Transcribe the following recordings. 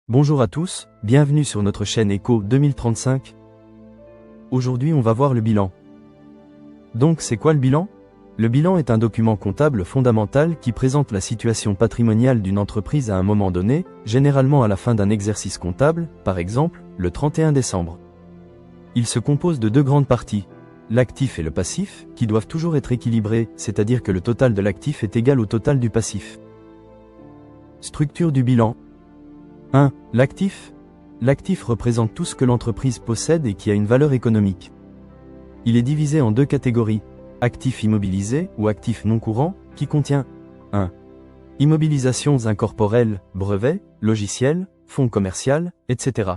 Bonjour à tous, bienvenue sur notre chaîne Eco 2035. Aujourd'hui on va voir le bilan. Donc c'est quoi le bilan? Le bilan est un document comptable fondamental qui présente la situation patrimoniale d'une entreprise à un moment donné, généralement à la fin d'un exercice comptable, par exemple, le 31 décembre. Il se compose de deux grandes parties, l'actif et le passif, qui doivent toujours être équilibrés, c'est-à-dire que le total de l'actif est égal au total du passif. Structure du bilan. 1. L'actif. L'actif représente tout ce que l'entreprise possède et qui a une valeur économique. Il est divisé en deux catégories, actifs immobilisés ou actifs non courants, qui contient 1. Immobilisations incorporelles, brevets, logiciels, fonds commerciaux, etc.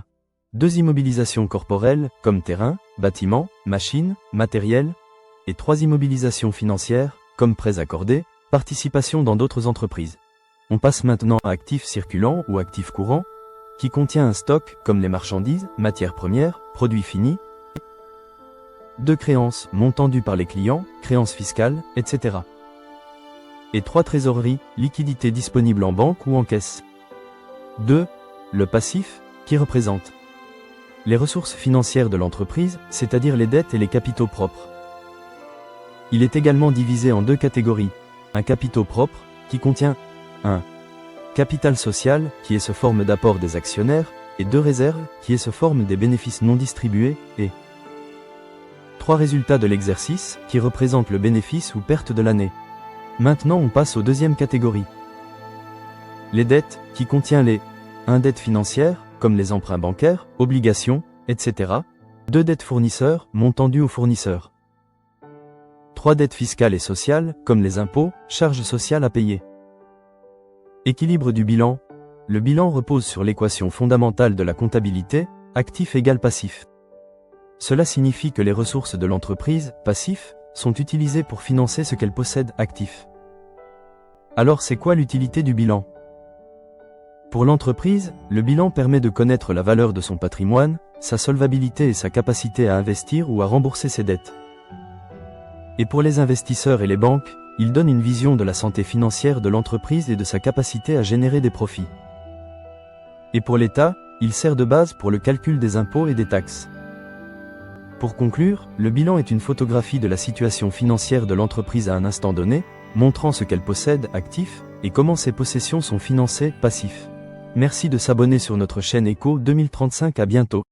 2. Immobilisations corporelles, comme terrain, bâtiments, machines, matériel. Et 3. Immobilisations financières, comme prêts accordés, participation dans d'autres entreprises. On passe maintenant à actifs circulants ou actifs courants, qui contient un stock comme les marchandises, matières premières, produits finis. 2. Créances, montant dû par les clients, créances fiscales, etc. Et 3. Trésorerie, liquidité disponible en banque ou en caisse. 2. Le passif, qui représente les ressources financières de l'entreprise, c'est-à-dire les dettes et les capitaux propres. Il est également divisé en deux catégories, un capitaux propre, qui contient 1. Capital social, qui est sous forme d'apport des actionnaires, et 2. Réserves, qui est sous forme des bénéfices non distribués, et 3. Résultats de l'exercice, qui représentent le bénéfice ou perte de l'année. Maintenant on passe aux deuxième catégorie. Les dettes, qui contient les 1. Dettes financières, comme les emprunts bancaires, obligations, etc. 2. Dettes fournisseurs, montant dû aux fournisseurs. 3. Dettes fiscales et sociales, comme les impôts, charges sociales à payer. Équilibre du bilan. Le bilan repose sur l'équation fondamentale de la comptabilité, actif égale passif. Cela signifie que les ressources de l'entreprise, passif, sont utilisées pour financer ce qu'elle possède, actif. Alors c'est quoi l'utilité du bilan? Pour l'entreprise, le bilan permet de connaître la valeur de son patrimoine, sa solvabilité et sa capacité à investir ou à rembourser ses dettes. Et pour les investisseurs et les banques, il donne une vision de la santé financière de l'entreprise et de sa capacité à générer des profits. Et pour l'État, il sert de base pour le calcul des impôts et des taxes. Pour conclure, le bilan est une photographie de la situation financière de l'entreprise à un instant donné, montrant ce qu'elle possède, actif, et comment ses possessions sont financées, passif. Merci de s'abonner sur notre chaîne Eco 2035, à bientôt.